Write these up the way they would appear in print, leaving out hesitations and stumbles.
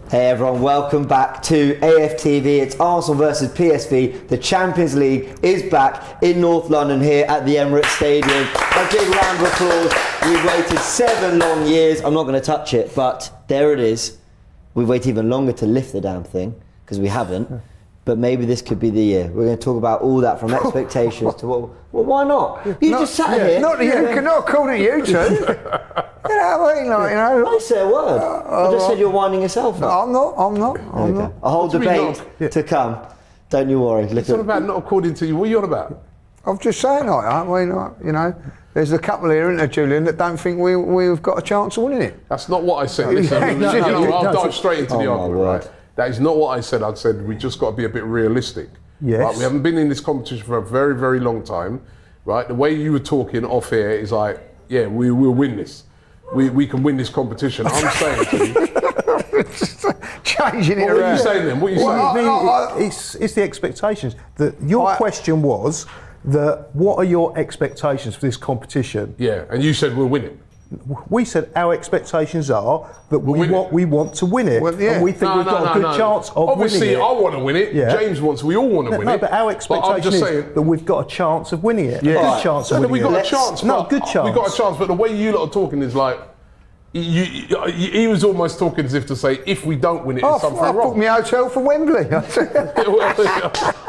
Hey everyone, welcome back to AFTV. It's Arsenal versus PSV. The Champions League is back in North London here at the Emirates Stadium. A big round of applause. We've waited 7 long years. I'm not going to touch it, but there it is. We've waited even longer to lift the damn thing, because we haven't. But maybe this could be the year. We're going to talk about all that from expectations to what... Well, why not? You just sat here. Not you, not according to you two. You know what I mean? Like, you know. I didn't say a word. I just said you're winding yourself up. No, I'm not. A whole debate to come. Don't you worry. It's not about not according to you. What are you on about? I'm just saying, aren't we? You know, there's a couple here, isn't there, Julian, that don't think we've got a chance of winning it. That's not what I said. Listen, I'll dive straight into the argument, right? That is not what I said. I said we just got to be a bit realistic. Yes. Right? We haven't been in this competition for a very, very long time, right? The way you were talking off air is like, yeah, we will win this. We can win this competition. I'm saying to you. Changing it around. What are you saying then? What are you saying? It's the expectations. Your question was that what are your expectations for this competition? Yeah, and you said we'll win it. We said our expectations are that we want to win it. Well, yeah. And we think we've got a good chance of Obviously, winning it. I want to win it. Yeah. James wants. We all want to win it. No, but our expectation is that we've got a chance of winning it. Yeah. A good chance of winning we've it. got a chance. No, a good chance. We've got a chance, but the way you lot are talking is like, he was almost talking as if to say, if we don't win it, it's something I wrong. booked my hotel for Wembley.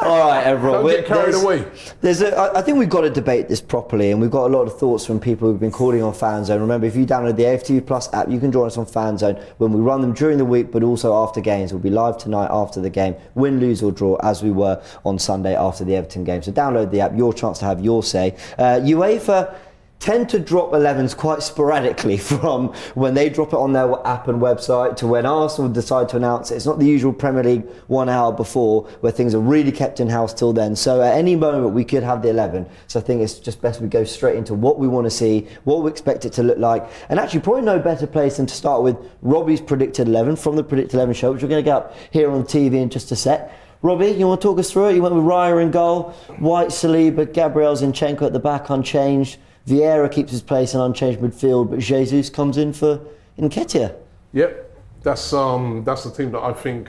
All right, everyone. Don't get carried away. I think we've got to debate this properly, and we've got a lot of thoughts from people who've been calling on FANZONE. Remember, if you download the AFTV Plus app, you can join us on FANZONE when we run them during the week, but also after games. We'll be live tonight after the game, win, lose or draw, as we were on Sunday after the Everton game. So download the app, your chance to have your say. UEFA tend to drop 11s quite sporadically, from when they drop it on their app and website to when Arsenal decide to announce it. It's not the usual Premier League 1 hour before, where things are really kept in-house till then. So at any moment we could have the 11. So I think it's just best we go straight into what we want to see, what we expect it to look like, and actually probably no better place than to start with Robbie's predicted 11 from the Predicted 11 show, which we're going to get up here on TV in just a sec. Robbie, you want to talk us through it? You went with Raya in goal, White, Saliba, Gabriel, Zinchenko at the back unchanged. Vieira keeps his place in unchanged midfield, but Jesus comes in for Nketiah. Yep, that's the team that I think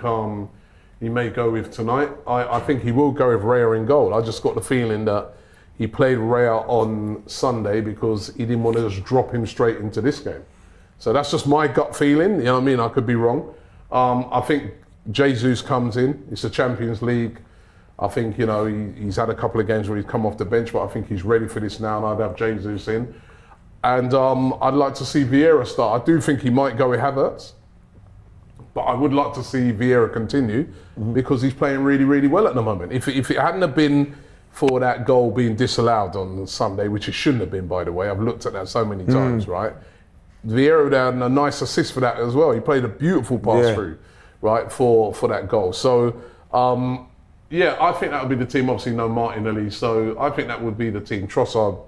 he may go with tonight. I think he will go with Raya in goal. I just got the feeling that he played Raya on Sunday because he didn't want to just drop him straight into this game. So that's just my gut feeling. You know what I mean? I could be wrong. I think Jesus comes in. It's the Champions League. I think, you know, he's had a couple of games where he's come off the bench, but I think he's ready for this now, and I'd have Jesus in. And I'd like to see Vieira start. I do think he might go with Havertz, but I would like to see Vieira continue because he's playing really, really well at the moment. If it hadn't have been for that goal being disallowed on Sunday, which it shouldn't have been, by the way, I've looked at that so many times, right? Vieira would have had a nice assist for that as well. He played a beautiful pass through, right, for that goal. So, yeah, I think that would be the team. Obviously, no Martinelli, so I think that would be the team. Trossard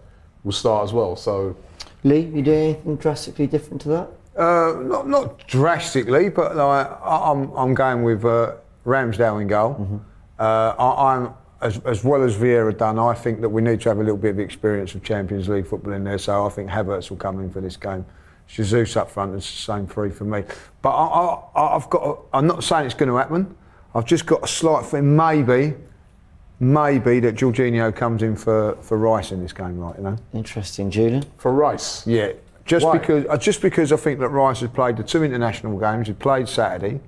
will start as well. So, Lee, you doing anything drastically different to that? Not drastically, but like, I'm going with Ramsdale in goal. I'm as well as Vieira done. I think that we need to have a little bit of experience of Champions League football in there. So I think Havertz will come in for this game. Jesus up front is the same 3 for me. But I'm not saying it's going to happen. I've just got a slight feeling, maybe that Jorginho comes in for Rice in this game, right? You know. Interesting, Julian. for Rice. Yeah, just Why? because I think that Rice has played the 2 international games. He played Sunday,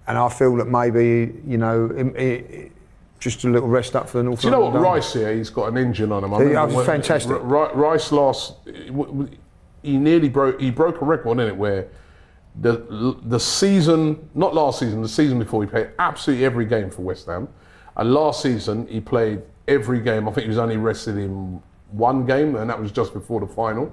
and I feel that maybe, you know, just a little rest up for the North. Do you know what Rice here? He's got an engine on him. He's fantastic. Rice he broke a record, didn't it? Where the season, not last season, the season before, he played absolutely every game for West Ham. And last season, he played every game. I think he was only rested in 1 game, and that was just before the final.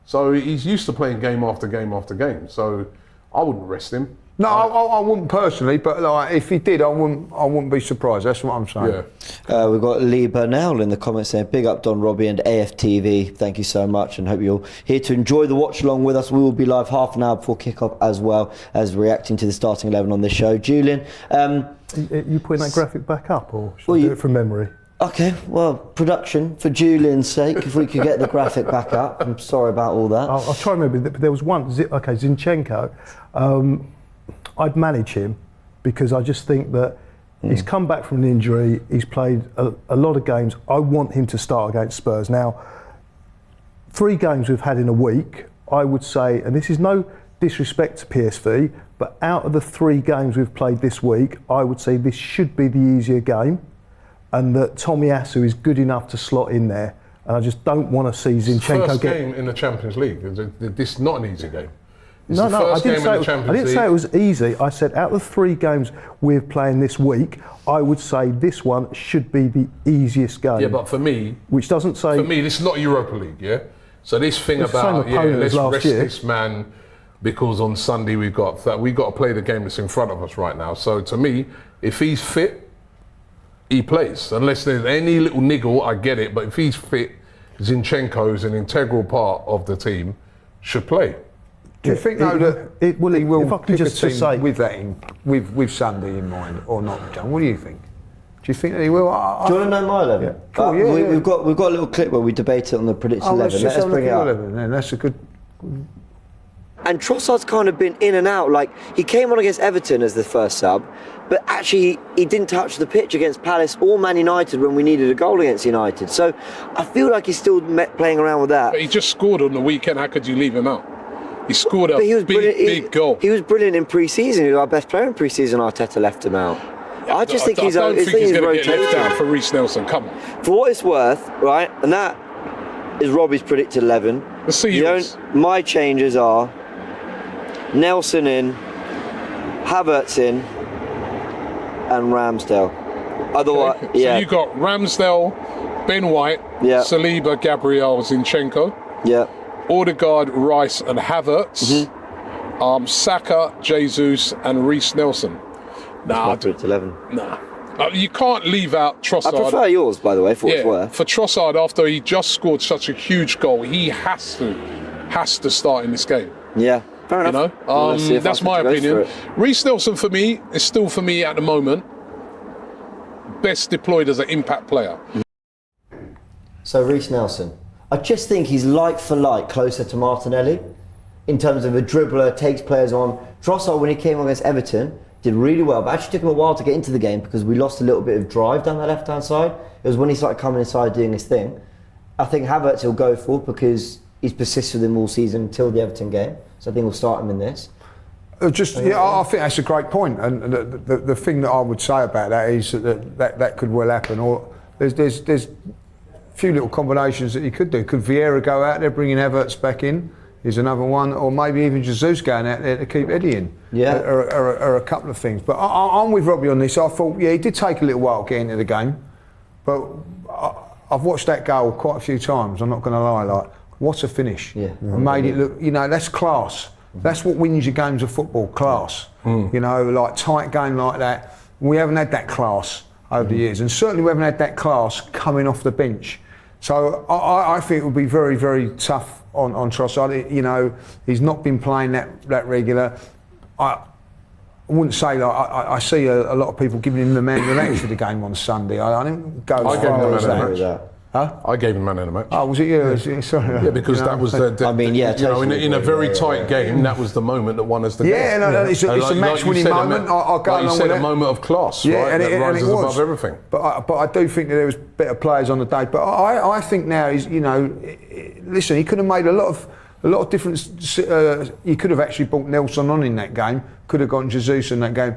So he's used to playing game after game after game. So I wouldn't rest him. No, I wouldn't personally, but like, if he did, I wouldn't be surprised. That's what I'm saying. Yeah. We've got Lee Burnell in the comments saying, big up Don Robbie and AFTV. Thank you so much, and hope you're here to enjoy the watch along with us. We will be live half an hour before kick-off as well as reacting to the starting 11 on this show. Julian, you putting that graphic back up, or should I do it from memory? Okay, well, production, for Julian's sake, if we could get the graphic back up. I'm sorry about all that. I'll try and remember, but there was one, Zinchenko. I'd manage him because I just think that he's come back from an injury. He's played a lot of games. I want him to start against Spurs. Now, 3 games we've had in a week, I would say, and this is no disrespect to PSV, but out of the 3 games we've played this week, I would say this should be the easier game, and that Tomiyasu is good enough to slot in there. And I just don't want to see Zinchenko First game in the Champions League. This is not an easy game. It's No, the I first didn't, game say in it the was, Champions I didn't League. say it was easy. I said out of the 3 games we're playing this week, I would say this one should be the easiest game. Yeah, but for me, which doesn't say. For me, this is not Europa League, yeah? So this thing It's the about, same opponent let's as last rest year. this man because on Sunday we've got to play the game that's in front of us right now. So to me, if he's fit, he plays. Unless there's any little niggle, I get it. But if he's fit, Zinchenko is an integral part of the team, should play. Do you think though that it will? he will If I can pick just a team say, with that with Sunday in mind or not, John? What do you think? Do you think that he will? Do you want to know my 11? Yeah. Cool, yeah, yeah. We've got a little clip where we debate it on the predicted 11. Let's Let's bring it up. 11 then. That's a good. And Trossard's kind of been in and out. Like, he came on against Everton as the first sub, but actually he didn't touch the pitch against Palace or Man United when we needed a goal against United. So I feel like he's still playing around with that. But he just scored on the weekend. How could you leave him out? He scored a But he was big goal. He was brilliant in pre-season. He was our best player in pre-season. Arteta left him out. I just think he's I don't think he's going to get left rotating. out for Reece Nelson. Come on. For what it's worth, right, and that is Robbie's predicted 11. Let's see yours. My changes are Nelson in, Havertz in, and Ramsdale. Otherwise, Okay. So you got Ramsdale, Ben White, Yeah. Saliba, Gabriel, Zinchenko, yeah. Odegaard, Rice, and Havertz. Saka, Jesus, and Reece Nelson. Nah, Predicted 11. nah. You can't leave out I Trossard. prefer yours, by the way, for what it's worth. For Trossard, after he just scored such a huge goal, he has to start in this game. Yeah, fair You enough. know, Let's see if that's Arteta my goes opinion. for it. Reece Nelson for me is still for me at the moment best deployed as an impact player. So Reece Nelson, I just think he's like for like closer to Martinelli in terms of a dribbler, takes players on. Trossard, when he came on against Everton, did really well, but actually took him a while to get into the game because we lost a little bit of drive down the left-hand side. It was when he started coming inside doing his thing. I think Havertz he'll go for because he's persisted with him all season until the Everton game. So I think we'll start him in this. I think that's a great point. And the thing that I would say about that is that could well happen. Or there's a few little combinations that you could do. Could Vieira go out there, bringing Havertz back in? Is another one, or maybe even Jesus going out there to keep Eddie in. Yeah. Or a couple of things. But I'm with Robbie on this. I thought, he did take a little while to get into the game. But I've watched that goal quite a few times, I'm not going to lie. Like, what a finish. Yeah. And made it look, that's class. That's what wins your games of football, class. Like tight game like that. We haven't had that class over the years. And certainly we haven't had that class coming off the bench. So I think it would be very, very tough on Trossard. He's not been playing that regular. I wouldn't say I see a lot of people giving him the man of the match for the game on Sunday. I didn't go as I gave him far the as man of the that. match. Huh? I gave him man of the match. Oh, was it you? Sorry. Yeah, because that was in a very tight game, that was the moment that won us the game. Yeah, no, it's a match-winning moment. I'll go along with a it. moment of class, right? And that it rises was. above everything. But I do think that there was better players on the day. But I think now he's, listen, he could have made a lot of difference. He could have actually brought Nelson on in that game. Could have gotten Jesus in that game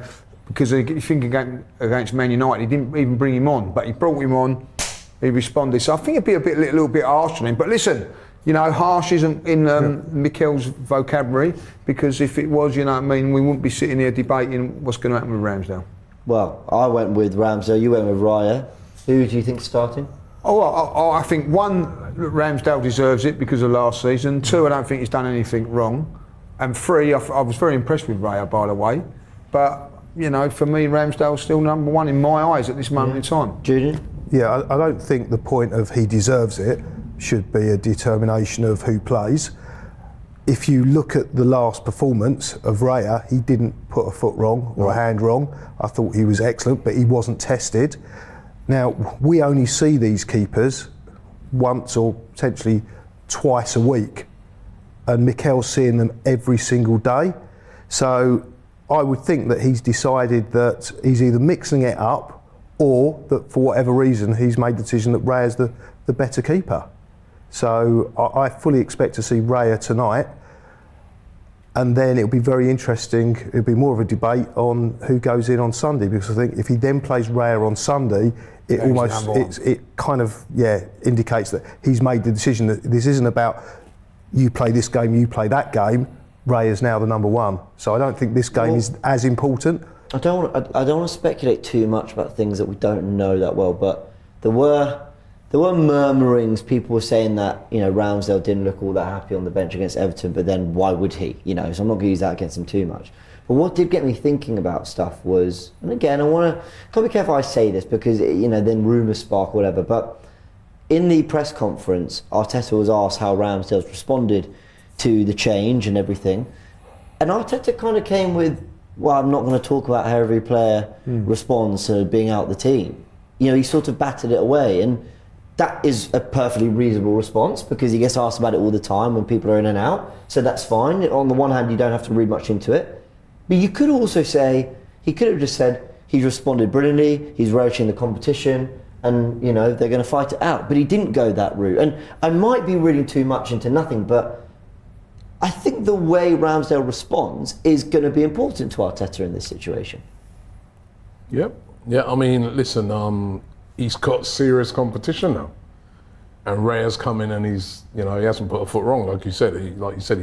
because I think against Man United, he didn't even bring him on, but he brought him on. He responded. So I think it'd be a little bit harsh on him. But listen, harsh isn't in Mikel's vocabulary, because if it was, we wouldn't be sitting here debating what's going to happen with Ramsdale. Well, I went with Ramsdale, you went with Raya. Who do you think starting? I think one, Ramsdale deserves it because of last season. Two, I don't think he's done anything wrong. And three, I was very impressed with Raya, by the way. But, for me, Ramsdale's still number one in my eyes at this moment in time. Julian? Yeah, I don't think the point of he deserves it should be a determination of who plays. If you look at the last performance of Raya, he didn't put a foot wrong or a hand wrong. I thought he was excellent, but he wasn't tested. Now, we only see these keepers once or potentially twice a week, and Mikel's seeing them every single day. So I would think that he's decided that he's either mixing it up or that for whatever reason he's made the decision that Raya's the better keeper. So I fully expect to see Raya tonight, and then it'll be very interesting. It'll be more of a debate on who goes in on Sunday, because I think if he then plays Raya on Sunday, it kind of indicates that he's made the decision that this isn't about you play this game, you play that game. Raya's now the number one. So I don't think this game is as important. I don't want to speculate too much about things that we don't know that well, but there were murmurings. People were saying that, you know, Ramsdale didn't look all that happy on the bench against Everton, but then why would he? You know, so I'm not going to use that against him too much. But what did get me thinking about stuff was, and again, can't be careful I say this because, you know, then rumours spark or whatever, but in the press conference, Arteta was asked how Ramsdale's responded to the change and everything. And Arteta kind of came with, well, I'm not going to talk about how every player responds to being out the team. You know, he sort of batted it away, and that is a perfectly reasonable response because he gets asked about it all the time when people are in and out. So that's fine. On the one hand, you don't have to read much into it. But you could also say, he could have just said, he's responded brilliantly, he's relishing the competition, and, you know, they're going to fight it out. But he didn't go that route. And I might be reading too much into nothing, but I think the way Ramsdale responds is going to be important to Arteta in this situation. Yep. Yeah, I mean, listen, he's got serious competition now. And Raya's come in and he's, you know, he hasn't put a foot wrong. Like you said, he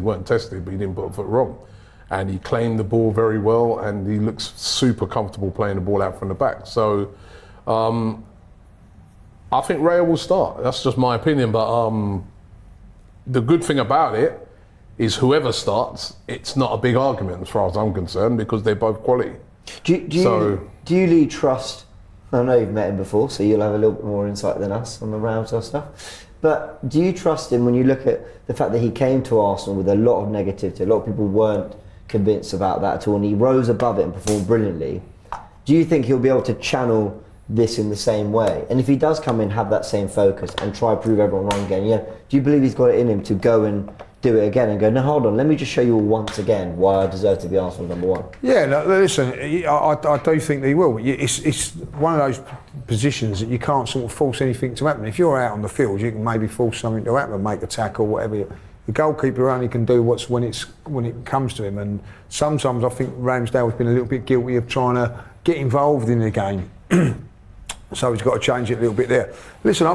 weren't tested, but he didn't put a foot wrong. And he claimed the ball very well, and he looks super comfortable playing the ball out from the back. So I think Raya will start. That's just my opinion. But the good thing about it is whoever starts, it's not a big argument as far as I'm concerned because they're both quality. Do you Lee trust, I know you've met him before, so you'll have a little bit more insight than us on the Ramsdale stuff, but do you trust him when you look at the fact that he came to Arsenal with a lot of negativity, a lot of people weren't convinced about that at all, and he rose above it and performed brilliantly? Do you think he'll be able to channel this in the same way? And if he does come in, have that same focus and try to prove everyone wrong again, do you believe he's got it in him to go and do it again and go, no, hold on, let me just show you all once again why I deserve to be Arsenal number one? Yeah, no, listen, I do think that he will. It's one of those positions that you can't sort of force anything to happen. If you're out on the field, you can maybe force something to happen, make a tackle, whatever. The goalkeeper only can do what's when it comes to him. And sometimes I think Ramsdale has been a little bit guilty of trying to get involved in the game. So he's got to change it a little bit there. Listen,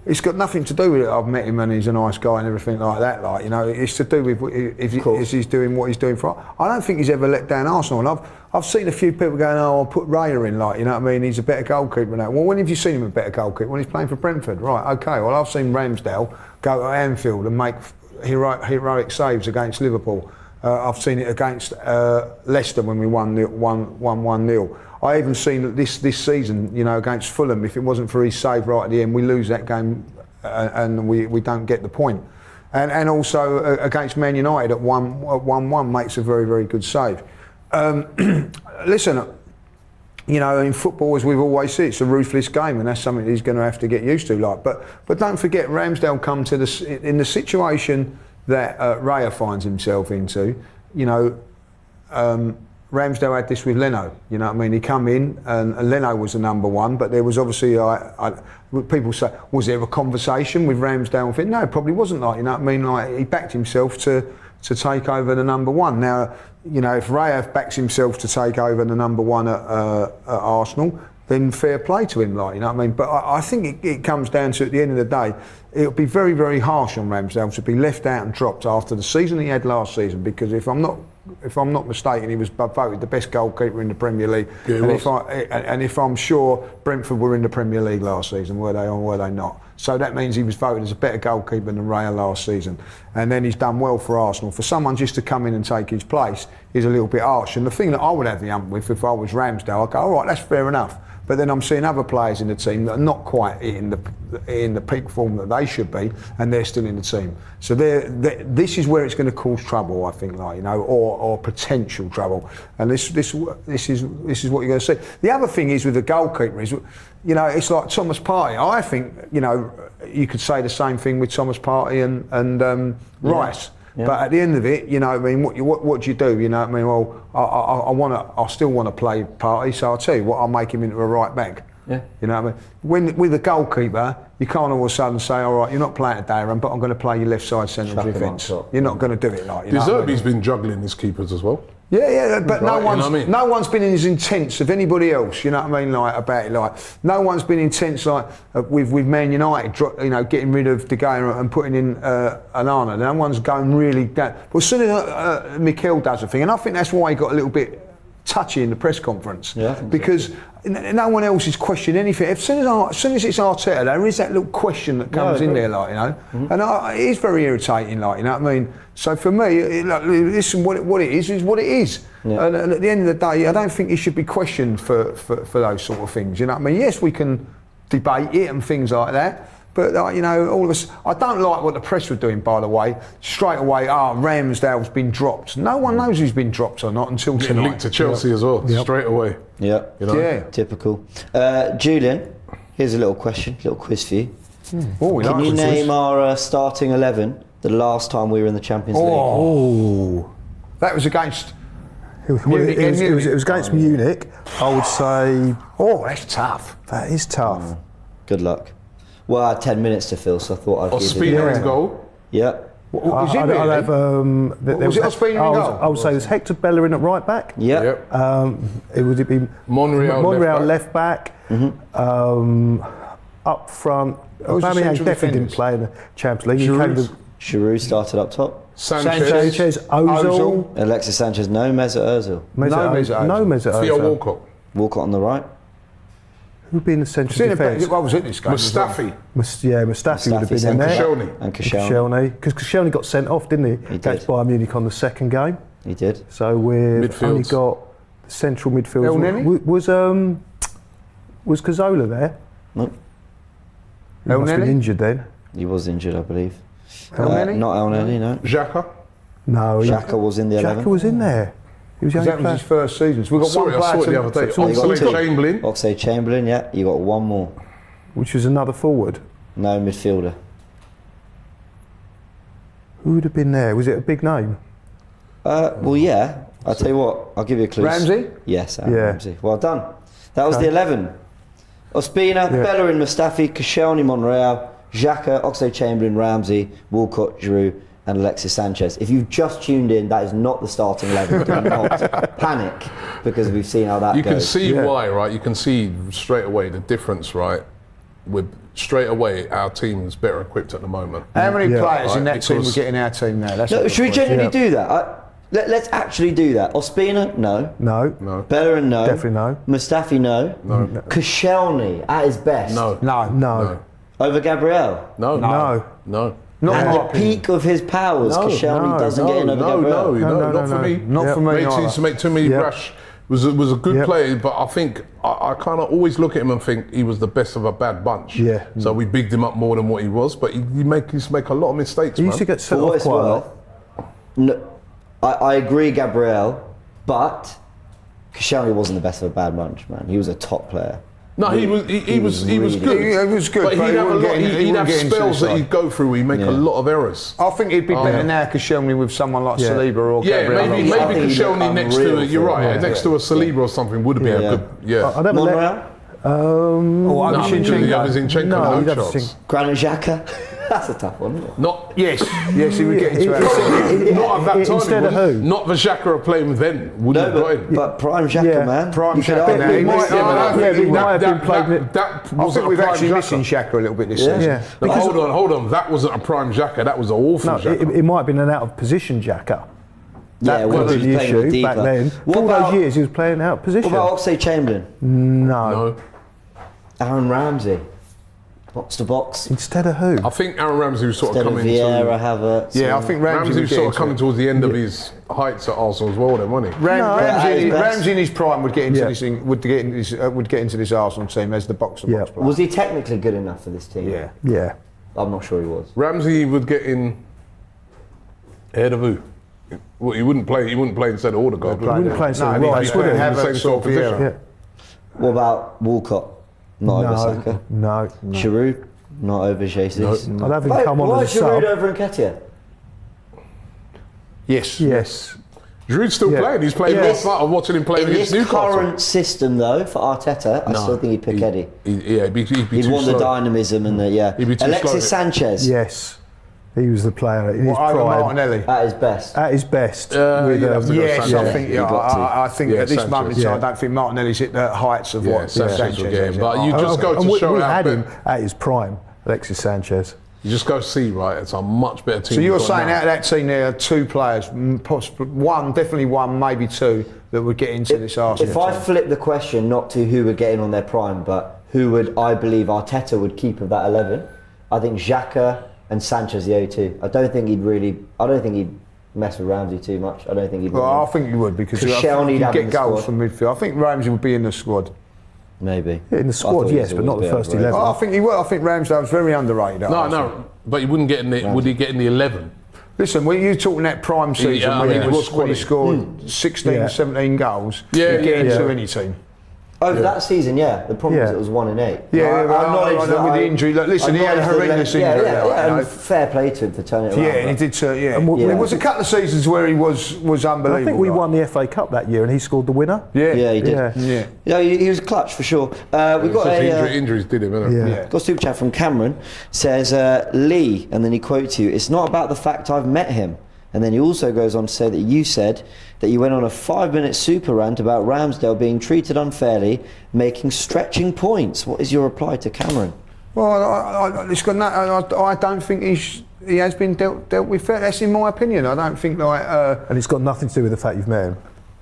it's got nothing to do with it. I've met him and he's a nice guy and everything like that. Like, you know, it's to do with if he's doing what he's doing for. I don't think he's ever let down Arsenal. And I've seen a few people going, oh, I'll put Raya in, like, you know what I mean? He's a better goalkeeper than that. Well, when have you seen him a better goalkeeper? When he's playing for Brentford, right? Okay. Well, I've seen Ramsdale go to Anfield and make heroic saves against Liverpool. I've seen it against Leicester when we won 1-0. I even seen that this season, you know, against Fulham, if it wasn't for his save right at the end, we lose that game and we don't get the point. And also against Man United at 1-1 makes a very, very good save. Listen, you know, in football, as we've always said, it's a ruthless game, and that's something he's going to have to get used to. Like, but don't forget, Ramsdale come to in the situation that Raya finds himself into. You know, Ramsdale had this with Leno. You know what I mean? He come in, and Leno was the number one, but there was obviously people say, was there a conversation with Ramsdale? No, it probably wasn't. Like, you know what I mean? Like, he backed himself to take over the number one. Now, you know, if Raya backs himself to take over the number one at Arsenal, then fair play to him, like, you know what I mean? But I think it comes down to, at the end of the day, it'll be very, very harsh on Ramsdale to be left out and dropped after the season he had last season, because if I'm not mistaken, he was voted the best goalkeeper in the Premier League. Yeah, and if I'm sure Brentford were in the Premier League last season, were they or were they not? So that means he was voted as a better goalkeeper than Raya last season. And then he's done well for Arsenal. For someone just to come in and take his place is a little bit harsh. And the thing that I would have the ump with if I was Ramsdale, I'd go, all right, that's fair enough. But then I'm seeing other players in the team that are not quite in the peak form that they should be, and they're still in the team. So this is where it's going to cause trouble, I think, like, you know, or potential trouble. And this is what you're going to see. The other thing is with the goalkeeper is, you know, it's like Thomas Partey. I think, you know, you could say the same thing with Thomas Partey and Rice. But at the end of it, you know what I mean, what do you do? You know what I mean? Well, I still want to play party, so I'll tell you what, I'll make him into a right back. Yeah. You know what I mean? With a goalkeeper, you can't all of a sudden say, all right, you're not playing today, Aaron, but I'm going to play your left side central Chuck him defence. up top. You're not going to do it like, you De know what I mean? Zerbi's been juggling his keepers as well. Yeah, but Right, you know what I mean? no one's been as intense of anybody else. You know what I mean? Like about it, like no one's been intense like with Man United. You know, getting rid of De Gea and putting in Onana. No one's going really down. Well, as soon as Mikel does a thing, and I think that's why he got a little bit touchy in the press conference. Yeah, I think so. Because no one else is questioning anything. As soon as it's Arteta, there is that little question that comes in there, like, you know. And it is very irritating, like, you know what I mean. So for me, listen, what it is what it is. Yeah. And at the end of the day, I don't think it should be questioned for those sort of things. You know what I mean? Yes, we can debate it and things like that. But you know, all of us. I don't like what the press were doing, by the way. Straight away, Ramsdale's been dropped. No one knows who's been dropped or not until Getting tonight. linked to Chelsea as well, straight away. Yeah. You know? Yeah. Typical. Julian, here's a little question, little quiz for you. Oh, we Can like you quizzes. name our starting 11 the last time we were in the Champions League? Oh, that was against. It was against Munich. I would say Oh, that's tough. that is tough. Good luck. Well, I had 10 minutes to fill, so I thought I'd give Ospina you... in goal. Yeah. Was it I'd really? have, Was it Ospina in goal? I would say it was Hector Bellerin at right back. Yeah. Yep. It would be Monreal left back. Up front. Who's the Aubameyang central definitely didn't defenders? play in the Champions League. He came Giroud. to Giroud started up top. Sanchez, Ozil, Alexis Sanchez, no. Mesut Ozil. Mesut Ozil. Theo Walcott. Walcott on the right. Who'd be in the central defence? What was it this game? Mustafi. Mustafi would have been in centre there. Koscielny. And Koscielny. Koscielny, because Koscielny got sent off, didn't he? He Against did. Bayern Munich on the second game. He did. So we've Midfields. only got the central midfield. El Neni? Was Cazorla there? Nope. He El must have been Neni? injured then. He was injured, I believe. El Neni? Not El Neni, no. Xhaka. No, Xhaka was in the 11. Xhaka was in there. He was the only That was player. his first season. So we've got Sorry, I one saw it player the other day. So you got two. Oxlade-Chamberlain. Oxlade-Chamberlain, yeah. You got one more. Which was another forward. No midfielder. Who would have been there? Was it a big name? Well, yeah. I'll tell you what. I'll give you a clue. Ramsey? Yes, Yeah. Ramsey. Well done. That was the 11. Ospina, Bellerin, Mustafi, Koscielny, Monreal, Xhaka, Oxlade-Chamberlain, Ramsey, Walcott, Giroud, and Alexis Sanchez. If you've just tuned in, that is not the starting 11. Do not panic, because we've seen how that You goes. can see why, right? You can see straight away the difference, right? With straight away, our team is better equipped at the moment. How many players in Right, that team because- were getting our team now? That's No, what should we the question. genuinely do that? Let's actually do that. Ospina, no. No. Bellerin, no. Definitely no. Mustafi, no. No. Koscielny, at his best. No. No. No. Over Gabriel. No. No. No. Not At in my the opinion. peak of his powers, No, Koscielny doesn't get in over no, Gabriel. no, not for me. Not for me Made either. seems to make too many Yep. rash. Was a good Yep. player, but I think I kind of always look at him and think he was the best of a bad bunch. Yeah. So we bigged him up more than what he was, but he used to make a lot of mistakes, He man. used to get For sent what off it's quite a worth, lot. no, I agree, Gabriel, but Koscielny wasn't the best of a bad bunch, man. He was a top player. No, he was really good. He was good, but but he'd he have a wouldn't lot. get in- he He'd wouldn't have get into spells the that side. he'd go through. He'd make a lot of errors. I think he'd be better now, Koscielny, with someone like Yeah. Saliba or Yeah, Gabriel. I maybe think he'd Koscielny look next to unreal it. You're for right. him. Next to a Saliba or something would be a Yeah. good. Yeah. I'd never let. Monreal? Or No, Zinchenko. the other Zinchenko, No, no he'd have to chance. think. Granit Xhaka? That's a tough one, isn't it? Not Yes, he would get into It- our not at that time. Instead he of wouldn't. who? Not the Xhaka playing then. Wouldn't No, have got him. but prime Xhaka, Yeah. man. Prime You could Xhaka argue- now. He might- Yeah, but I Yeah, think he might have been playing it. that I wasn't think a we've prime actually Xhaka. missing Xhaka a little bit this Yeah. season. Yeah. No, Because hold on. That wasn't a prime Xhaka. That was an awful no, Xhaka. it might have been an out of position Xhaka. Yeah, That well, was he was the playing with issue back deeper. then. What For all about- those years, he was playing out of position. What about Oxlade-Chamberlain? No. No. Aaron Ramsey? Box to box? Instead of who? I think Aaron Ramsey was sort of Instead of coming Vieira, to. Havertz? Yeah, I think Ramsey Ramsey would was get sort of into coming it. towards the end of his heights at Arsenal as well, then, wasn't he? No. At his best. Ramsey in his prime would get into Yeah. this thing, would get into this Arsenal team as the box to box Yeah. player. Was he technically good enough for this team? Yeah. Yeah. I'm not sure he was. Ramsey would get in ahead of who? Well, he wouldn't play. He wouldn't play instead of Odegaard. He wouldn't play instead of he'd Rice, be would he? playing The same Havertz sort or of position. Vieira. Yeah. What about Walcott? Not over Saka. No. Giroud? Not over Jesus. I'd have him Why come on why as a Giroud sub. over Nketiah? Yes. Yes. Giroud's still playing. He's playing last night. I'm watching him play In against this Newcastle. current system, though, for Arteta, I still think he'd pick Eddie. He'd be He'd too want slow. the dynamism and the He'd be too Alexis slow. Sanchez Yes. He was the player in his Over prime. Martinelli. at his best. At his best. you'd have to go Yes, Sanchez. I think. You got to. I think Yeah, at this Sanchez. moment in time, I Yeah. don't think Martinelli's hit the heights of Yeah, what Sanchez will get him. is. But you just go And to we show how had him better. at his prime, Alexis Sanchez. You just go see, right? It's a much better team. So you're you've got saying now. out of that team there are 2 players, possibly one, definitely one, maybe 2, that would get into this Arsenal If I team. flip the question not to who we're getting on their prime, but who would I believe Arteta would keep of that 11, I think Xhaka and Sanchez the O2. I don't think he'd mess with Ramsey too much. I don't think he'd. Well, I think you would because Koscielny you'd have in get the goals squad. from midfield. I think Ramsey would be in the squad. Maybe. Yeah, in the I squad, thought he yes, was but not always the first overrated. 11. I think he would. I think Ramsdale was very underrated. at No, Arsenal. no, but he wouldn't get in the. Would he get in the 11? Listen, when you're talking that prime season I when, mean, he it was was, when he quality. scored 16, Yeah. 17 goals, Yeah, he'd get yeah, into yeah. any team. Over that season, yeah. The problem is Yeah. it was 1 in 8. Yeah, I acknowledge with that the injury. Look, listen, he had a acknowledge the horrendous yeah, injury. Yeah, though, yeah, you know. and fair play to him for turning it around. Yeah, and he but- did. Yeah, And Yeah. There was a couple of seasons where he was unbelievable. I think we like. won the FA Cup that year and he scored the winner. Yeah, Yeah, he did. Yeah. yeah. Yeah, he was clutch for sure. We've got Injuries did him, innit? Yeah. Yeah. got a super chat from Cameron. Says Lee, and then he quotes you. It's not about the fact I've met him. And then he also goes on to say that you said that you went on a 5-minute super rant about Ramsdale being treated unfairly, making stretching points. What is your reply to Cameron? Well, it's got no, I don't think he has been dealt with fair. That's in my opinion. I don't think like. And it's got nothing to do with the fact you've met him.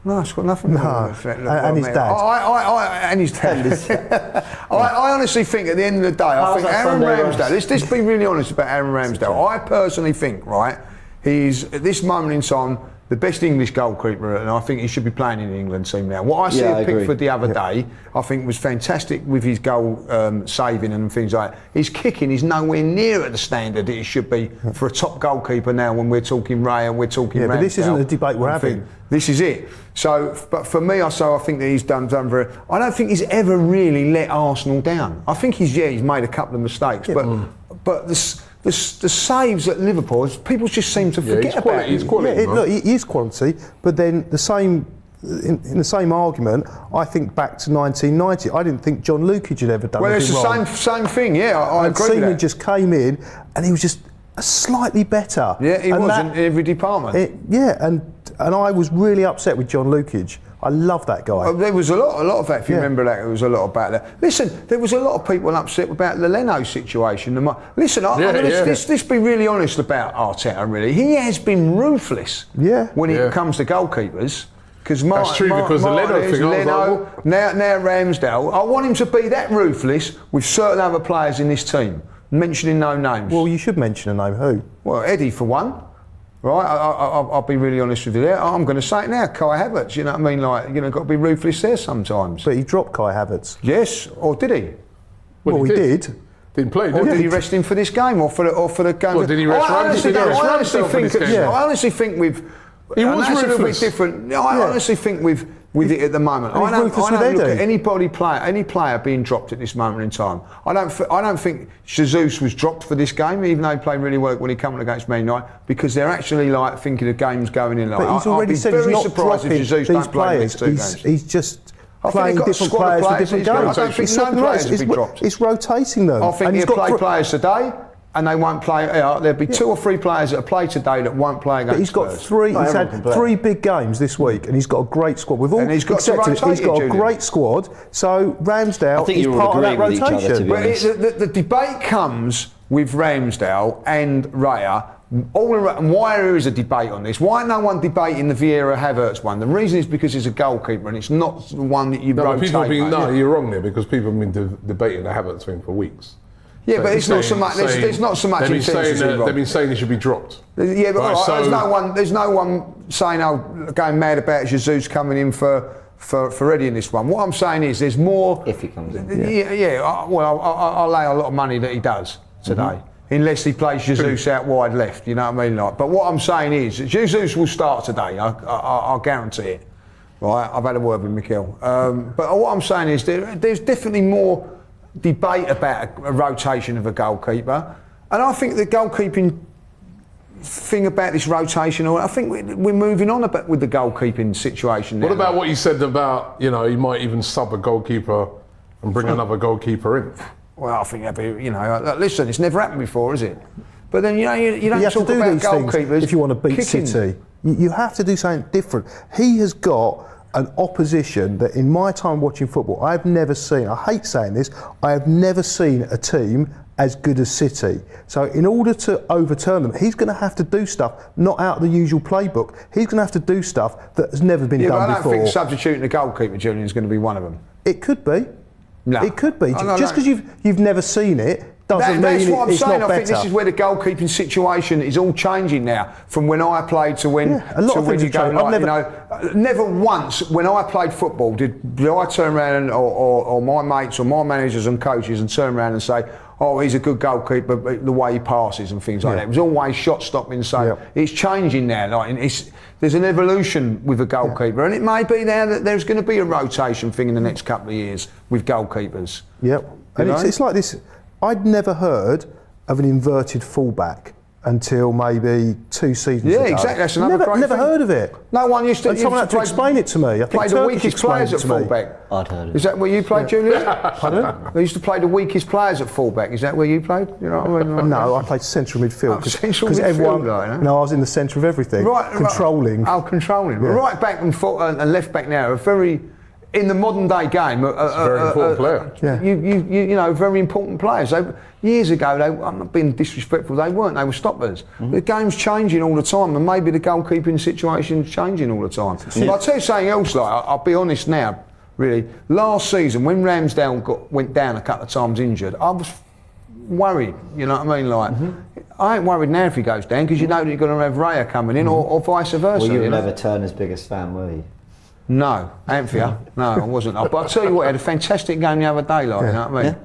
No, it's got nothing to do No. with the fact that And I his met- dad. And his dad. I honestly think at the end of the day, I How's think that Aaron Sunday Ramsdale, let's be really honest about Aaron Ramsdale. I personally think, right, he's at this moment in time the best English goalkeeper, and I think he should be playing in the England team now. What I see Yeah, I at agree. Pickford the other day, I think was fantastic with his goal saving and things like that. His kicking is nowhere near at the standard it should be for a top goalkeeper now when we're talking Ray and we're talking Yeah, but this Ramsdale. isn't a debate we're I think having. This is it. So, but for me, I think that he's done very. I don't think he's ever really let Arsenal down. I think he's made a couple of mistakes, but the saves at Liverpool, people just seem to forget he's about quality, he's him. quality. Yeah, man. look, he is quality, but then the same. In the same argument, I think back to 1990. I didn't think John Lukage had ever done Well, it's anything the wrong. same thing. Yeah, I And agree with Seaman that. just came in, and he was just slightly better. Yeah, he And was that- in every department. And I was really upset with John Lukage. I love that guy. There was a lot of that. If you Yeah. remember that, there was a lot about that. Listen, there was a lot of people upset about the Leno situation. Listen, let's be really honest about Arteta. Really, he has been ruthless. Yeah. When it comes to goalkeepers. Because That's true, because the Leno thing, I was like, now Ramsdale. I want him to be that ruthless with certain other players in this team. Mentioning no names. Well, you should mention a name. Who? Well, Eddie for one. Right, I'll be really honest with you there. I'm going to say it now, Kai Havertz. You know what I mean? Like, got to be ruthless there sometimes. But he dropped Kai Havertz. Yes, or did he? Well, he did. Didn't play, Or did did he? he rest him for this game, or for the game? Well, did he rest I Ramsdale? honestly For think. this game? I honestly think with. He and was that's a little bit ruthless. different. No, I honestly think with it at the moment. And he's I don't ruthless with look Eddie. at any player being dropped at this moment in time. I don't think Jesus was dropped for this game, even though he played really well when he came on against Man United, because they're actually like thinking of games going in. Like, But he's I'd already be said he's very not surprised dropping if Jesus these don't play the next players. 2 games. He's just I think playing he's got a different squad of players for players different he's got. games. I don't think He's no swapping players players. will be dropped. It's rotating them. I think And he's he'll got play gr- players today, and they won't play. There'll be 2 or 3 players that play today that won't play against But he's got Spurs. three. Not He's everyone can had play. 3 big games this week, and he's got a great squad. We've all And he's got to accepted it. rotate He's got it, a Julian. great squad. So Ramsdale I think is you're all part of that agreeing with each other, to rotation. be But honest. the debate comes with Ramsdale and Raya. And why there is a debate on this? Why no one debating the Vieira Havertz one? The reason is because he's a goalkeeper and it's not the one that you No, but rotate. people have been, mate. you're wrong there, because people have been debating the Havertz thing for weeks. Yeah, but it's not so much. There's not so much They've been intensity. saying Rob. they've been saying he should be dropped. Yeah, but Right, all right, so- there's no one saying, going mad about Jesus coming in for Eddie in this one. What I'm saying is there's more. If he comes in. Well, I'll lay a lot of money that he does today. Unless he plays Jesus out wide left, you know what I mean? Like, but what I'm saying is, Jesus will start today. I'll guarantee it. Right? I've had a word with Mikel. But what I'm saying is, there's definitely more debate about a rotation of a goalkeeper, and I think the goalkeeping thing about this rotation. I think we're moving on a bit with the goalkeeping situation now. What about what you said about, you know, he might even sub a goalkeeper and bring another goalkeeper in? Well, I think that'd be, you know, listen, it's never happened before, is it? But then, you know, you don't You have to talk do about these things goalkeepers if you want to beat kicking. City. You have to do something different. He has got an opposition that in my time watching football, I've never seen, I hate saying this, I have never seen a team as good as City. So in order to overturn them, he's going to have to do stuff not out of the usual playbook. He's going to have to do stuff that has never been Yeah, done but I don't before. think substituting the goalkeeper, Julian, is going to be one of them. It could be. No. It could be. No, Just because you've never seen it doesn't That's mean what I'm it's saying. not I think better. this is where the goalkeeping situation is all changing now. From when I played to when, Yeah, a lot to of when things you have go, changed. like, never once when I played football did I turn around or my mates or my managers and coaches and turn around and say, oh, he's a good goalkeeper, but the way he passes and things like that. It was always shot stopping. So it's changing now. Like, there's an evolution with a goalkeeper, and it may be now that there's going to be a rotation thing in the next couple of years with goalkeepers. Yep. And it's like this. I'd never heard of an inverted fullback until maybe 2 seasons ago. Yeah, exactly. That's another great never thing. heard of it. No one used to. And someone had to explain it to me. I think Play the Turkish weakest explained players it at to me. fullback. I'd heard of it. Is that where you played, Julian? Pardon? They used to play the weakest players at fullback. Is that where you played? You know what I mean? No, I played central midfield. Central Because everyone, midfield, right, no, I was in the centre of everything. Controlling. Oh, controlling. Yeah. Right back and left back now are very, in the modern day game, very important player. Yeah. You know, very important players. Years ago, I'm not being disrespectful, they weren't, they were stoppers. The game's changing all the time, and maybe the goalkeeping situation's changing all the time. But I'll tell you something else, like, I'll be honest now, really. Last season, when Ramsdale went down a couple of times injured, I was worried, you know what I mean? Like, I ain't worried now if he goes down, because you know that you're going to have Raya coming in, or vice versa. Well, you were you know? never Turner's biggest fan, were you? No, Anthea. No, I wasn't. But I'll tell you what, I had a fantastic game the other day, like, you know what I mean?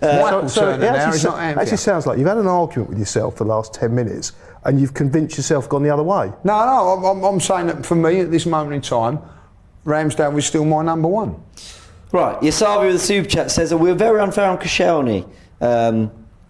Michael Turner now, he's not Anthea. actually sounds like you've had an argument with yourself for the last 10 minutes and you've convinced yourself gone the other way. No, I'm saying that for me, at this moment in time, Ramsdale was still my number one. Right, Yasavi with the super chat says that we're very unfair on Koscielny.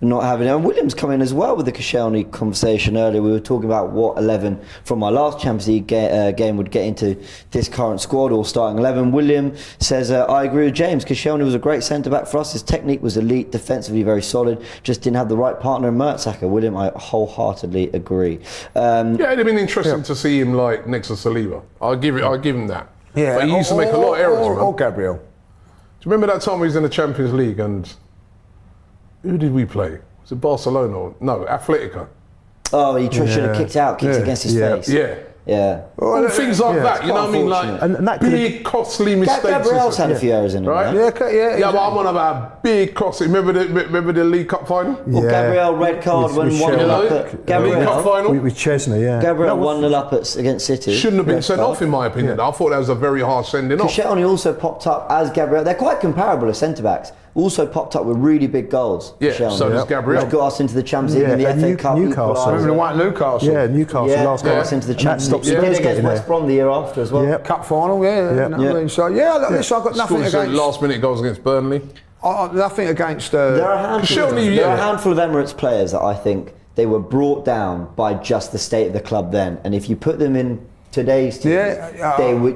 Not having it. And Williams come in as well with the Koscielny conversation earlier. We were talking about what 11 from my last Champions League game would get into this current squad or starting 11. William says, I agree with James. Koscielny was a great centre-back for us. His technique was elite, defensively very solid. Just didn't have the right partner in Mertesacker. William, I wholeheartedly agree. Yeah, it'd have been interesting to see him like next to Saliba. I'll give him that. Yeah, but he used to make a lot of errors, man. Or Gabriel. Do you remember that time he was in the Champions League and who did we play? Was it Barcelona? No, Atletico. Oh, he should have kicked against his face. Yeah. Yeah. All things like that, you know what I mean? Like And that big, costly mistakes. Gabriel's had a few errors in him, right? right? Yeah, but I'm on about big costly. Remember the League Cup final? Well, Gabriel red card when 1-0 up at League Cup Gabriel. final. With Chesney, yeah. Gabriel 1-0 up against City. Shouldn't have been sent off, in my opinion. I thought that was a very harsh sending off. Koscielny also popped up as Gabriel. They're quite comparable as centre backs. Also popped up with really big goals. Yeah, Koscielny, so does Gabriel. which got us into the Champions League and the and FA Cup. Newcastle. equaliser. Remember the one Newcastle? Yeah, Newcastle Yeah, last got night. us into the And that Champions stopped League. He did Spurs against getting West Brom the year after as well. Yeah. Cup final, yeah. You know what I mean? So, listen, I've got nothing Scores against... last minute goals against Burnley. Nothing against... There are a handful, Koscielny, there are a handful of Emirates players that I think they were brought down by just the state of the club then, and if you put them in today's team,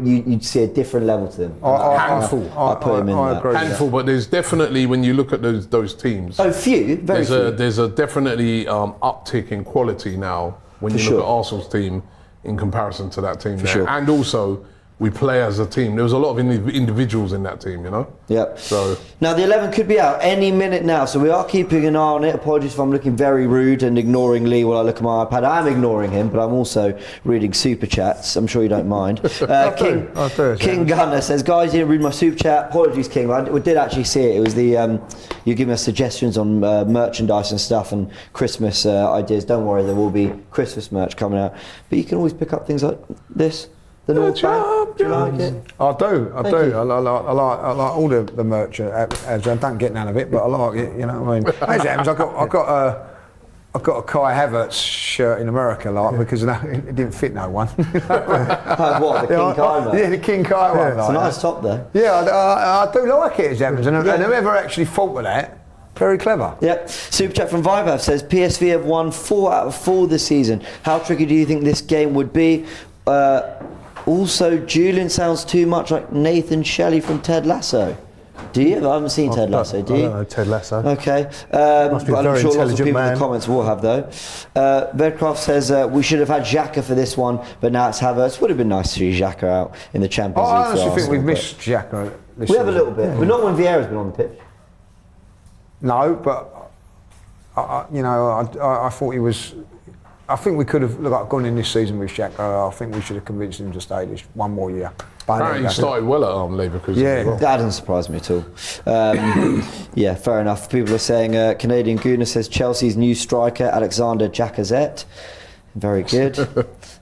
you'd see a different level to them. Handful. I put him in I that. agree. Handful, but there's definitely, when you look at those teams, Oh, few, very few. there's a definitely uptick in quality now when you look at Arsenal's team in comparison to that team there. sure. And also, we play as a team. There was a lot of individuals in that team, you know? Yep. So now the 11 could be out any minute now, so we are keeping an eye on it. Apologies if I'm looking very rude and ignoring Lee while I look at my iPad. I am ignoring him, but I'm also reading super chats. I'm sure you don't mind. King Gunner says, guys, you didn't read my super chat. Apologies, King. I did actually see it. It was the you giving us suggestions on merchandise and stuff and Christmas ideas. Don't worry, there will be Christmas merch coming out, but you can always pick up things like this. The North Bank. Do you like it? I do. Thank you. I like all the merch. I don't get none of it, but I like it. You know what I mean? Hey, James, I got a Kai Havertz shirt in America, because it didn't fit no one. What, the King Kai one? Yeah, the King Kai one. It's a nice top though. Yeah, I do like it, James, and whoever actually thought of that, Very clever. Yep. Super chat from Vibe says PSV have won 4 out of 4 this season. How tricky do you think this game would be? Also, Julian sounds too much like Nathan Shelley from Ted Lasso. Do you? I haven't seen Ted Lasso. Do you? I don't know Ted Lasso. Okay. Must be a I'm very sure lots of intelligent people in man. the comments will have though. Vedcraft says we should have had Xhaka for this one, but now it's Havertz. Would have been nice to see Xhaka out in the Champions League. I honestly think Arsenal, we've but missed Xhaka. we have a little bit, but not when Vieira's been on the pitch. No, but I thought he was. I think we could have gone in this season with Xhaka. I think we should have convinced him to stay this one more year. Apparently he started well at Leverkusen. Yeah. As well. That doesn't surprise me at all. Yeah, fair enough. People are saying Canadian Gooner says Chelsea's new striker Alexander Lacazette. Very good.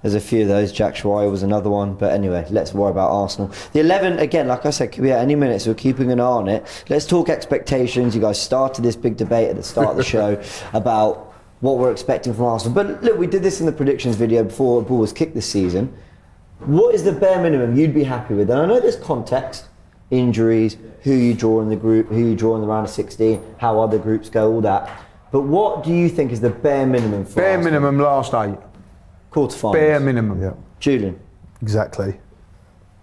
There's a few of those. Jack Schreier was another one. But anyway, let's worry about Arsenal. The 11, again, like I said, could be at any minute, so we're keeping an eye on it. Let's talk expectations. You guys started this big debate at the start of the show about what we're expecting from Arsenal. But look, we did this in the predictions video before the ball was kicked this season. What is the bare minimum you'd be happy with? And I know there's context, injuries, who you draw in the group, who you draw in the round of 16, how other groups go, all that. But what do you think is the bare minimum for Bare Arsenal? minimum last 8. Quarterfinals. Bare minimum. Yeah, Julian. exactly.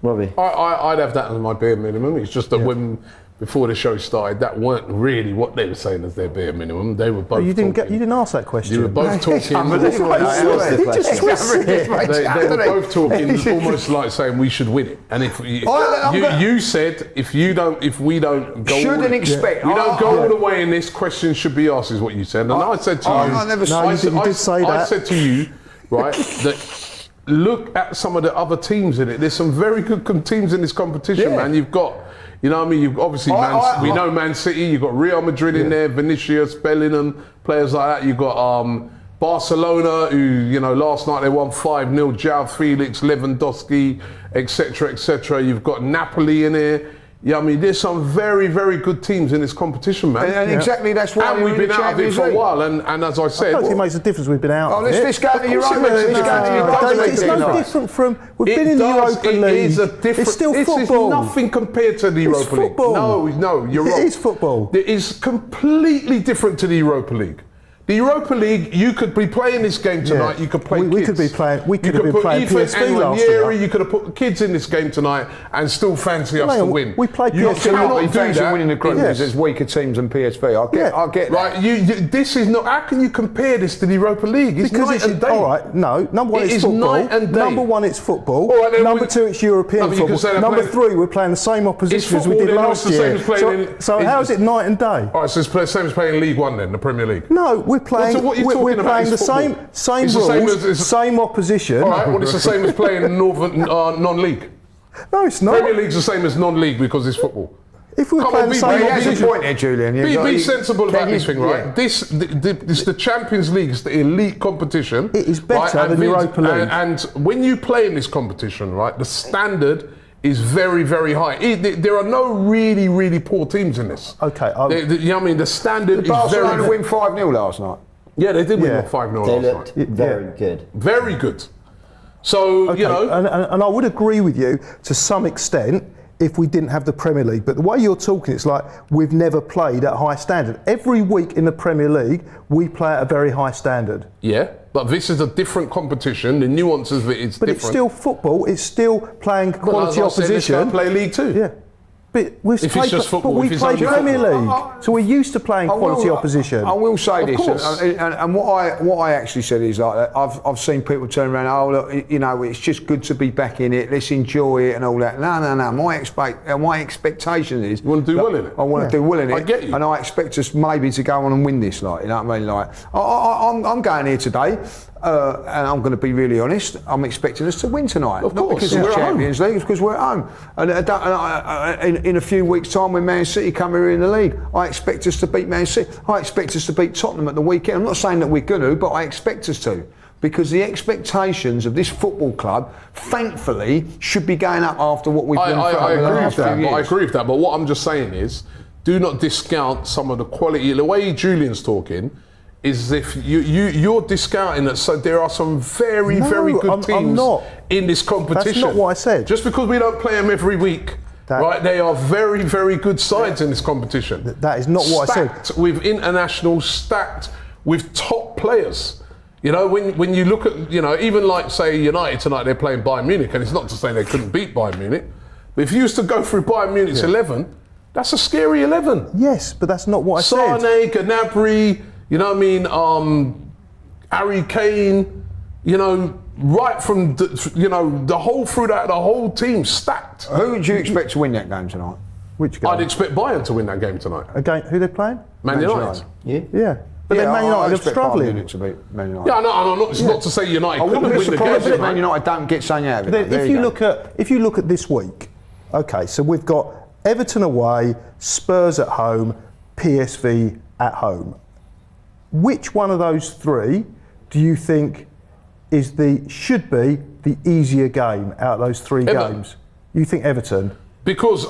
Robbie. I'd have that as my bare minimum. It's just that when before the show started, that weren't really what they were saying as their bare minimum. They were both. You talking. didn't ask that question. You were both talking. What's the question? They were both talking almost like saying we should win it. And if you said if we don't go, Shouldn't expect. we don't go all the way in this, question should be asked, is what you said. And I said to you, I never No, you did say that. I said to you, right, that look at some of the other teams in it. There's some very good teams in this competition, Yeah. man. You've got. You know what I mean? You've obviously, we know Man City, you've got Real Madrid in there, Vinicius, Bellingham, players like that. You've got Barcelona, who, last night they won 5-0, João Felix, Lewandowski, etc., etc. You've got Napoli in there. Yeah, I mean, there's some very, very good teams in this competition, man. And exactly that's why we've been out of it for a while. And as I said, I don't think it makes a difference we've been out of it. Let's go to Europa. It's no different from... We've been in the Europa League. It is a different... It's still This football. is nothing compared to the Europa League. football. No, you're wrong. It is football. It is completely different to the Europa League. The Europa League, you could be playing this game tonight. You could play kids. We could be playing. We could have been put playing Ethan PSV last year. You could have put the kids in this game tonight and still fancy us to win. We played You PSV. cannot We do fancy that. winning the group because there's weaker teams than PSV. I get that. Right, this is not. How can you compare this to the Europa League? It's Because night it's and day. all right. No, number one, It it's is football. night and day. Number one, it's football. All right, then number two, it's European No, but you can say football. they're Number playing- three, we're playing the same opposition as we football, did then last it's the same year. as playing So how is it night and day? All right, so it's the same as playing League One then, the Premier League. No, we're playing. So what you're we're talking about playing is the same football. same It's the same rules, as- same opposition. All right, well, it's the same as playing Northern non-league. No, it's not. Premier League's the same as non-league because it's football. If we're Come playing on, the be same brave. That's a opposition, point there, Julian. Be sensible about this thing, right? Yeah. This the Champions League is the elite competition. It is better right? than Europa League. And when you play in this competition, right, the standard is very, very high. There are no really, really poor teams in this. Okay, you know what I mean? The standard is Barcelona very... win 5-0 last night. Yeah, they did win Yeah. 5-0 They last looked night. very good. Very good. So, okay, you know... and I would agree with you to some extent if we didn't have the Premier League. But the way you're talking, it's like we've never played at high standard. Every week in the Premier League, we play at a very high standard. Yeah, but this is a different competition. The nuances of it is But different. it's still football. It's still playing quality Well, as I said, let's go opposition. play League Two. Yeah. But we've If it's played, just football, but we if it's play only Premier football. League, so we're used to playing quality opposition. I will say this, course. and what I actually said is like I've seen people turn around. Oh look, it's just good to be back in it. Let's enjoy it and all that. No. My expectation is You want to do well in it. I want to do well in it. I get you. And I expect us maybe to go on and win this. Like, you know what I mean? Like, I'm going here today. And I'm going to be really honest, I'm expecting us to win tonight. Of Not course, because of we're the at home. Champions League, it's because we're at home. And in a few weeks' time, when Man City come here in the league, I expect us to beat Man City. I expect us to beat Tottenham at the weekend. I'm not saying that we're going to, but I expect us to. Because the expectations of this football club, thankfully, should be going up after what we've done for I the agree last with that. few But I years. agree with that. But what I'm just saying is, do not discount some of the quality. The way Julian's talking is if you're discounting that. So there are some very, No, very good I'm teams not. in this competition. That's not what I said. Just because we don't play them every week right, they are very, very good sides in this competition. That is not what I said. Stacked with internationals, stacked with top players. You know, when you look at, you know, even like say United tonight, they're playing Bayern Munich, and it's not to say they couldn't beat Bayern Munich, but if you used to go through Bayern Munich's 11, that's a scary 11. Yes, but that's not what I said. Sane, Gnabry, you know what I mean, Harry Kane, you know, right from the whole team stacked. Who do you expect to win that game tonight? Which game? I'd expect Bayern to win that game tonight. Again, who they're playing? Man United. Yeah. But then Man United are struggling. To beat Man United. Yeah, no, it's not to say United I couldn't wouldn't be win the surprised game. if Man United don't get something out of it. Then if you look at this week, okay, so we've got Everton away, Spurs at home, PSV at home. Which one of those three do you think should be the easier game out of those three games? You think Everton? Because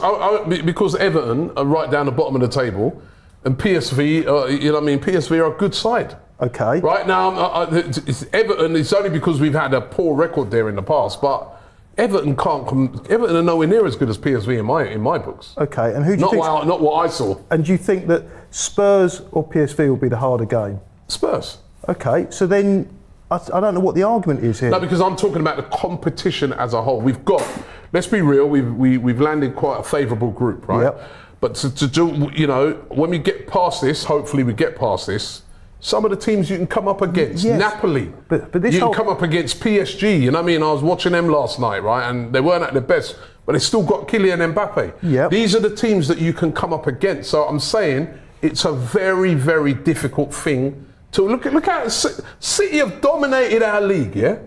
Everton are right down the bottom of the table, and PSV, you know what I mean, PSV are a good side. Okay. Right now, Everton, it's only because we've had a poor record there in the past, but Everton Everton are nowhere near as good as PSV in my books. Okay, and who do you think? Not what I saw. And do you think that Spurs or PSV will be the harder game? Spurs. Okay, so then I don't know what the argument is here. No, because I'm talking about the competition as a whole. We've got, let's be real, we've landed quite a favourable group, right? Yep. But to do, you know, when we get past this, hopefully we get past this, some of the teams you can come up against, yes. Napoli, but this you can come up against PSG, you know what I mean? I was watching them last night, right? And they weren't at their best, but they still got Kylian Mbappe. Yep. These are the teams that you can come up against. So I'm saying it's a very, very difficult thing to look at. City have dominated our league, yeah,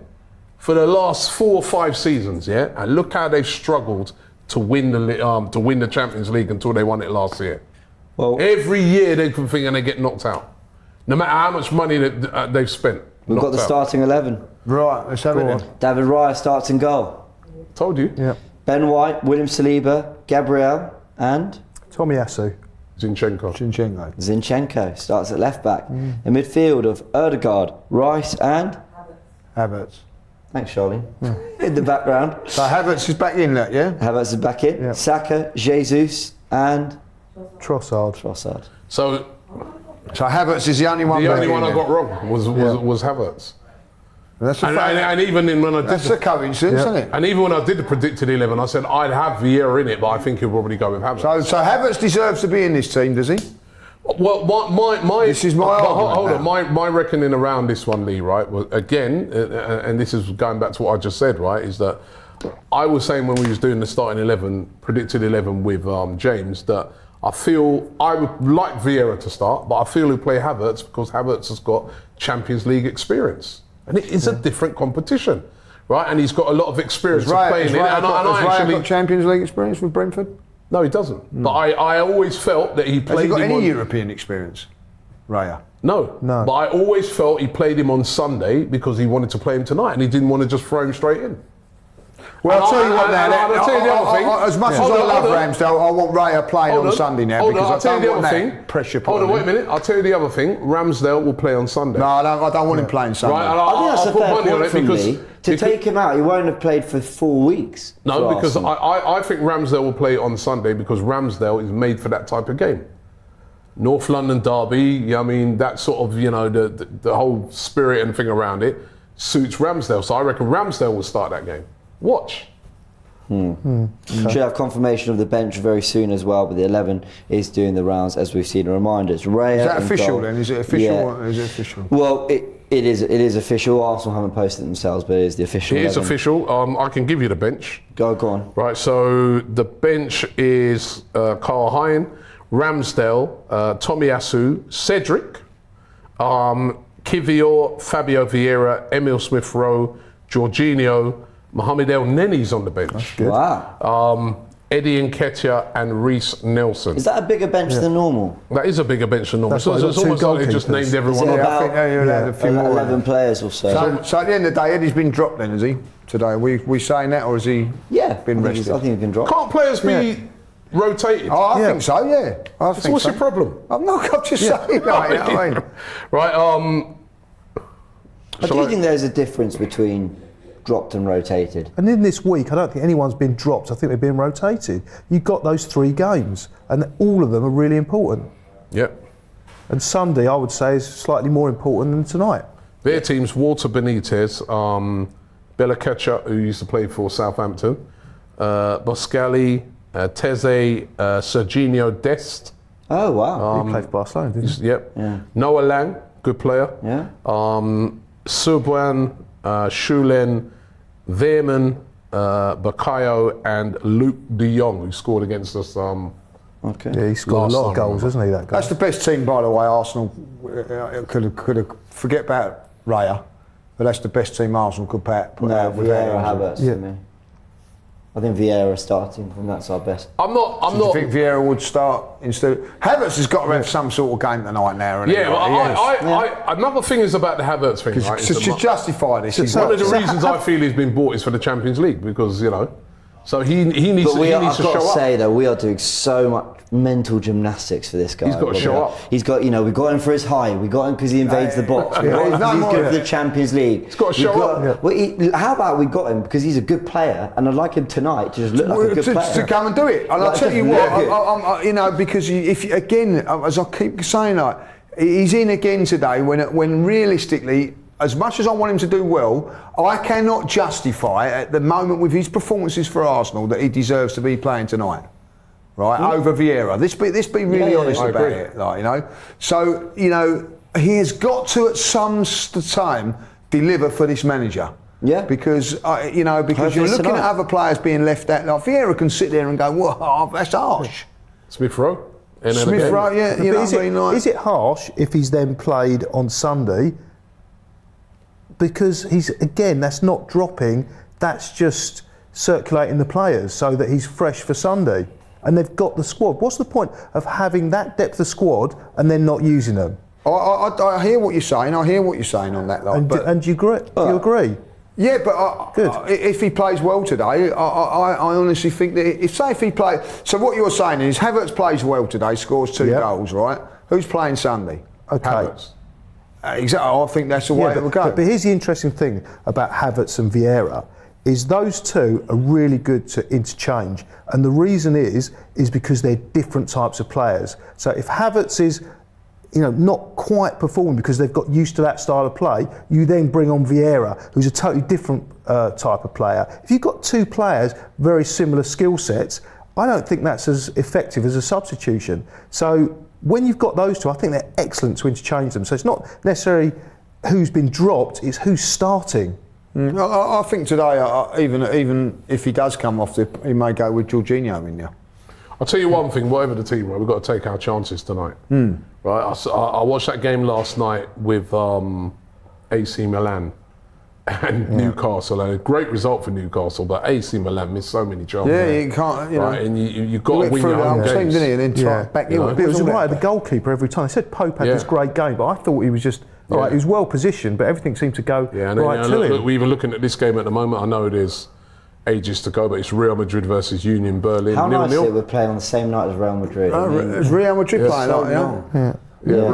for the last 4 or 5 seasons, yeah, and look how they've struggled to win the Champions League until they won it last year. Well, every year they can think and they get knocked out, no matter how much money they've spent. We've got the starting 11. Right, let's have it then. David Raya starts in goal. Told you. Yeah. Ben White, William Saliba, Gabriel, and Tomiyasu. Zinchenko. Zinchenko starts at left back. A midfield of Ødegaard, Rice, and Havertz. thanks, Charlie. In the background, So Havertz is back in that, yeah? Havertz is back in. Yeah. Saka, Jesus, and Trossard. Trossard. So So Havertz is the only one. the only back one in I got wrong was Havertz. That's a And even when I did That's a coincidence, isn't it? and even when I did the predicted 11, I said I'd have Vieira in it, but I think he'll probably go with Havertz. So Havertz deserves to be in this team, does he? Well, my This is my argument hold on, now. my reckoning around this one, Lee, right, was again, and this is going back to what I just said, right, is that I was saying when we was doing the starting 11, predicted 11 with James, that I feel I would like Vieira to start, but I feel he'll play Havertz because Havertz has got Champions League experience, and it is a different competition, right? And he's got a lot of experience of playing it. And I actually got Champions League experience with Brentford? no, he doesn't. But I always felt that he Has played he got him any on, European experience, Raya? No. But I always felt he played him on Sunday because he wanted to play him tonight, and he didn't want to just throw him straight in. Well, I'll tell you what now. I'll tell you the other thing. As much as I love Ramsdale, I want Raya playing on Sunday now because I don't want that pressure put Hold on, on wait a him. minute. I'll tell you the other thing. Ramsdale will play on Sunday. No, I don't want him playing Sunday. Right, and I think that's I'll a put fair money on point it from because me. To take him out, he won't have played for 4 weeks. No, for because Arsenal. I think Ramsdale will play on Sunday because Ramsdale is made for that type of game. North London derby, I mean, that sort of, you know, the whole spirit and thing around it suits Ramsdale. So I reckon Ramsdale will start that game. Watch. Should have confirmation of the bench very soon as well, but the 11 is doing the rounds as we've seen reminders. Raya Is that in official goal. then? Is it official? Yeah. Is it official? Well, it is official. Arsenal haven't posted it themselves, but it is the official. It is 11. official. I can give you the bench. Go on. Right, so the bench is Carl Hine, Ramsdale, Tomiyasu, Cedric, Kivior, Fabio Vieira, Emil Smith-Rowe, Jorginho, Mohamed El Neni's on the bench. Wow. Eddie Nketiah and Reece Nelson. Is that a bigger bench than normal? That is a bigger bench than normal. That's So why it's they've got almost two like they just goalkeepers. named Is everyone it on. I think they'll add a few more. 11 players or so. So at the end of the day, Eddie's been dropped then, has he? Today, we saying that, or has he Yeah, been I think he's rested? been dropped. Can't players be rotated? Oh, I think so, yeah. I So think what's so. your problem? I'm just saying, mate, I mean. Right, I do think there's a difference between dropped and rotated. And in this week, I don't think anyone's been dropped. I think they've been rotated. You've got those 3 games, and all of them are really important. Yep. And Sunday, I would say, is slightly more important than tonight. Their team's Walter Benitez, Bella Ketchup, who used to play for Southampton, Boscali, Teze, Serginho Dest. Oh, wow. He played for Barcelona, didn't he? Yep. Yeah. Noah Lang, good player. Yeah. Subwan, Shulen, Veerman, Bakayo, and Luke de Jong, who scored against us. Okay. Yeah, he scored Last a lot of time, goals, hasn't he, that guy? That's the best team, by the way. Arsenal could have forget about Raya, but that's the best team Arsenal could put out. No, Vieira, Havertz Yeah. for me. I think Vieira starting, and that's our best. I'm not. Do you think Vieira would start instead? Havertz has got to have some sort of game tonight now. Yeah, but another thing is about the Havertz thing, right? is To that justify this, one of the reasons I feel he's been bought is for the Champions League because so he needs But to I've got to show say up. though, we are doing so much mental gymnastics for this guy. He's got to show up. He's got, we got him for his height. We got him because he invades the box. We got him because he's good for the Champions League. He's got to show up. Well, how about we got him because he's a good player, and I'd like him tonight to just look like a good player. To come and do it. And I'll tell you what, because if again, as I keep saying, he's in again today when realistically, as much as I want him to do well, I cannot justify at the moment with his performances for Arsenal that he deserves to be playing tonight. Right, over Vieira. Let's be really honest about it. So, he has got to at some time deliver for this manager. Yeah. Because you're looking at other players being left out. Like Vieira can sit there and go, "Whoa, that's harsh." Smith Rowe. Smith Rowe, yeah. But is it harsh if he's then played on Sunday? Because that's not dropping. That's just circulating the players so that he's fresh for Sunday. And they've got the squad. What's the point of having that depth of squad and then not using them? I hear what you're saying. I hear what you're saying on that. And you agree? You agree? Yeah, but Good. If he plays well today, I honestly think that if he plays. So what you're saying is Havertz plays well today, scores 2 goals, right? Who's playing Sunday? Okay. Havertz. Exactly. I think that's the way it will go. But here's the interesting thing about Havertz and Vieira. Is those two are really good to interchange, and the reason is because they're different types of players. So if Havertz is, not quite performing because they've got used to that style of play, you then bring on Vieira, who's a totally different type of player. If you've got 2 players, very similar skill sets, I don't think that's as effective as a substitution. So when you've got those 2, I think they're excellent to interchange them. So it's not necessarily who's been dropped, it's who's starting. I think today, even if he does come off, he may go with Jorginho in there. I'll tell you one thing, whatever the team, right, we've got to take our chances tonight. Right, I watched that game last night with AC Milan and Newcastle, and a great result for Newcastle, but AC Milan missed so many chances. Yeah, you can't, right, and you've got to win your own games. Team, didn't he? And then try back in. But it was right at the goalkeeper every time. I said Pope had this great game, but I thought he was just... Right, he was well positioned, but everything seemed to go right to him. Look, we're even looking at this game at the moment. I know there's ages to go, but it's Real Madrid versus Union Berlin. How nice 0-0. that we're playing on the same night as Real Madrid. Is Real Madrid playing?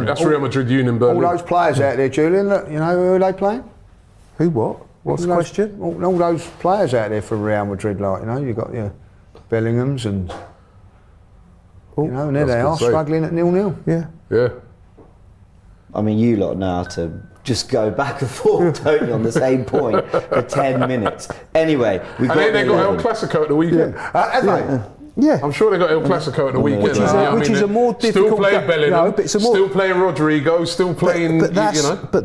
That's Real Madrid, Union Berlin. All those players out there, Julian, look, who are they playing? Who what? What's the question? All those players out there for Real Madrid, you've got your Bellinghams and... and there they are, struggling at 0-0. Yeah. I mean, you lot know how to just go back and forth, don't you, on the same point for 10 minutes. Anyway, we got they got El Clasico at the weekend. Have they? Yeah. I'm sure they got El Clasico at the weekend. Which is a more difficult... Still playing Bellingham, still playing Rodrigo, still playing... But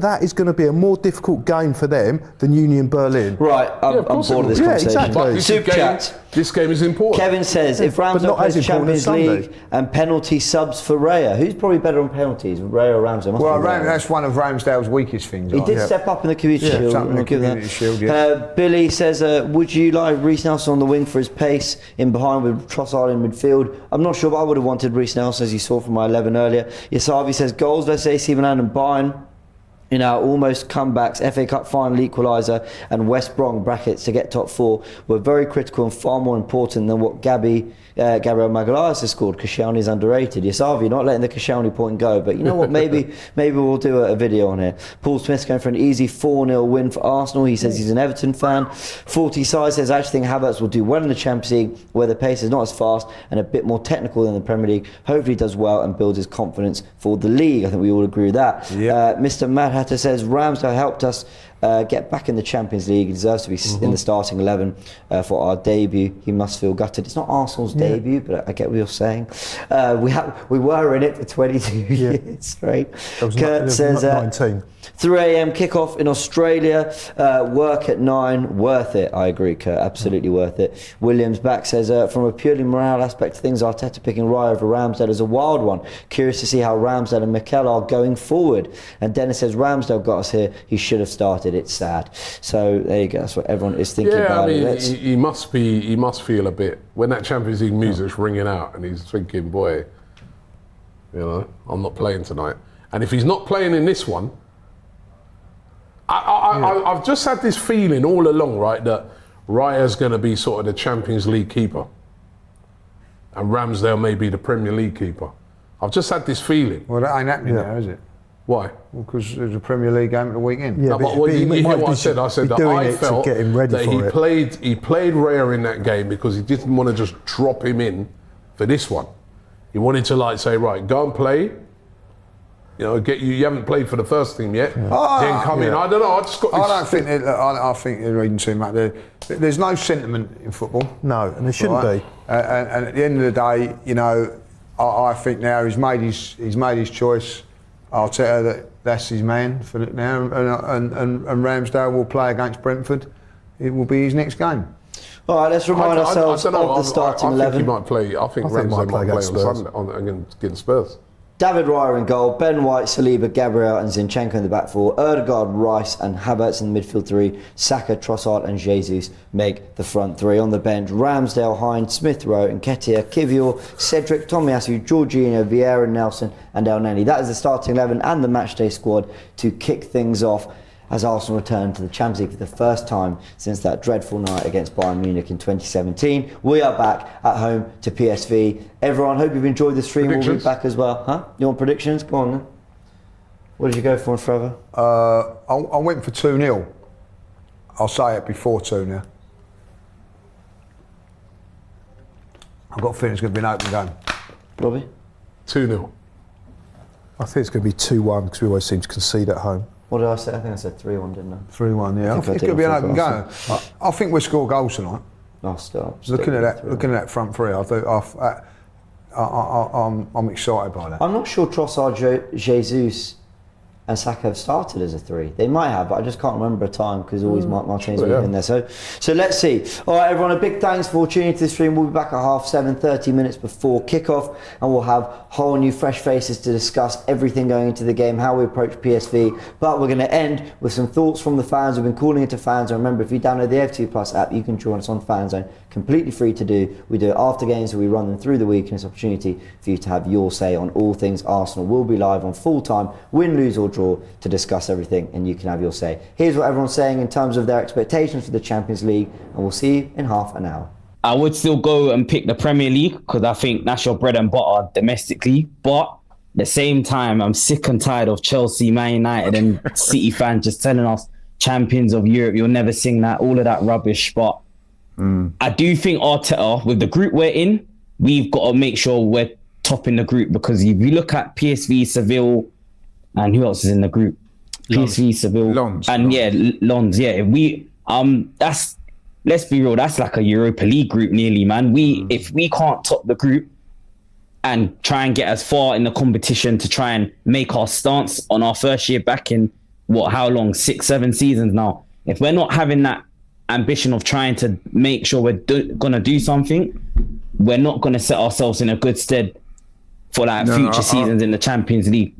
that is going to be a more difficult game for them than Union Berlin. Right, I'm bored of this conversation. Exactly. Super chat. This game is important. Kevin says, if Ramsdale plays the Champions League and penalty subs for Raya, who's probably better on penalties, Raya or Ramsdale? Well, that's one of Ramsdale's weakest things. He did step up in the Community Shield. Billy says, would you like Reece Nelson on the wing for his pace in behind with Trossard in midfield? I'm not sure, but I would have wanted Reece Nelson, as you saw from my 11 earlier. Yasavi says, goals versus AC Milan and Bayern. in our almost comebacks, FA Cup final equaliser and West Brom brackets to get top 4 were very critical and far more important than what Gabriel Magalhaes has scored. Koscielny's underrated. Yes, Harvey, you're not letting the Koscielny point go, but you know what, maybe we'll do a video on it. Paul Smith's going for an easy 4-0 win for Arsenal. He says he's an Everton fan. 40 Size says, I actually think Havertz will do well in the Champions League, where the pace is not as fast and a bit more technical than the Premier League. Hopefully he does well and builds his confidence for the league. I think we all agree with that. Yep. Mr. Mad Hatter says, Ramsdale helped us get back in the Champions League. He deserves to be in the starting 11 for our debut. He must feel gutted. It's not Arsenal's debut, but I get what you're saying. We were in it for 22 years, right? Kurt says 19. 3 a.m. kickoff in Australia. Work at 9. Worth it. I agree, Kurt. Absolutely worth it. Williams back says, from a purely morale aspect of things, Arteta picking Raya over Ramsdale is a wild one. Curious to see how Ramsdale and Mikel are going forward. And Dennis says, Ramsdale got us here. He should have started. It's sad. So there you go. That's what everyone is thinking about. He must feel a bit when that Champions League music's ringing out, and he's thinking, boy, I'm not playing tonight. And if he's not playing in this one, I've just had this feeling all along, right, that Raya's going to be sort of the Champions League keeper, and Ramsdale may be the Premier League keeper. I've just had this feeling. Well, that ain't happening now, is it? Why? Because there's a Premier League game at the weekend. Yeah, no, but you hear what I said? I said that I felt get him ready that for he played Raya in that game because he didn't want to just drop him in for this one. He wanted to say, right, go and play. You haven't played for the first team yet. Then come in. I don't know. I think they're reading too much. There's no sentiment in football. No, and there shouldn't be. And at the end of the day, I think now he's made his choice. Arteta, that's his man for it now, and Ramsdale will play against Brentford. It will be his next game. All right, let's remind ourselves of the starting 11. I think he might play. I think Ramsdale might play on Sunday against Spurs. David Raya in goal, Ben White, Saliba, Gabriel and Zinchenko in the back 4, Ødegaard, Rice and Havertz in the midfield 3, Saka, Trossard and Jesus make the front 3. On the bench, Ramsdale, Hines, Smith Rowe, Nketiah, Kivior, Cedric, Tomiyasu, Jorginho, Vieira, Nelson and El Neni. That is the starting 11 and the matchday squad to kick things off as Arsenal return to the Champions League for the first time since that dreadful night against Bayern Munich in 2017. We are back at home to PSV. Everyone, hope you've enjoyed the stream. We'll be back as well. Huh? You want predictions? Go on then. What did you go for, Trevor? I went for 2-0. I'll say it before 2-0. I've got a feeling it's going to be an open game. Robbie? 2-0. I think it's going to be 2-1 because we always seem to concede at home. What did I say? I think I said 3-1, didn't I? 3-1, yeah. I think it's going to be an open game. I think we'll score goals tonight. Looking at that front three, I'm excited by that. I'm not sure Trossard, Jesus and Saka have started as a 3. They might have, but I just can't remember a time because always Martinez was in there. So let's see. All right, everyone, a big thanks for tuning into the stream. We'll be back at 7:30, 30 minutes before kickoff, and we'll have whole new fresh faces to discuss everything going into the game, how we approach PSV. But we're going to end with some thoughts from the fans who've been calling into FANZONE. Remember, if you download the AFTV Plus app, you can join us on FANZONE. Completely free to do. We do it after games, so we run them through the week, and it's an opportunity for you to have your say on all things Arsenal. We'll be live on full time, win, lose or draw, to discuss everything, and you can have your say. Here's what everyone's saying in terms of their expectations for the Champions League, and we'll see you in half an hour. I would still go and pick the Premier League because I think that's your bread and butter domestically, but at the same time, I'm sick and tired of Chelsea, Man United and City fans just telling us champions of Europe, you'll never sing that, all of that rubbish. But I do think Arteta, with the group we're in, we've got to make sure we're topping the group, because if you look at PSV, Seville, and who else is in the group? PSV, Seville, Lons. If we let's be real, that's like a Europa League group nearly, man. If we can't top the group and try and get as far in the competition to try and make our stance on our first year back in how long? 6-7 seasons now. If we're not having that ambition of trying to make sure we're gonna do something, we're not gonna set ourselves in a good stead for future seasons in the Champions League.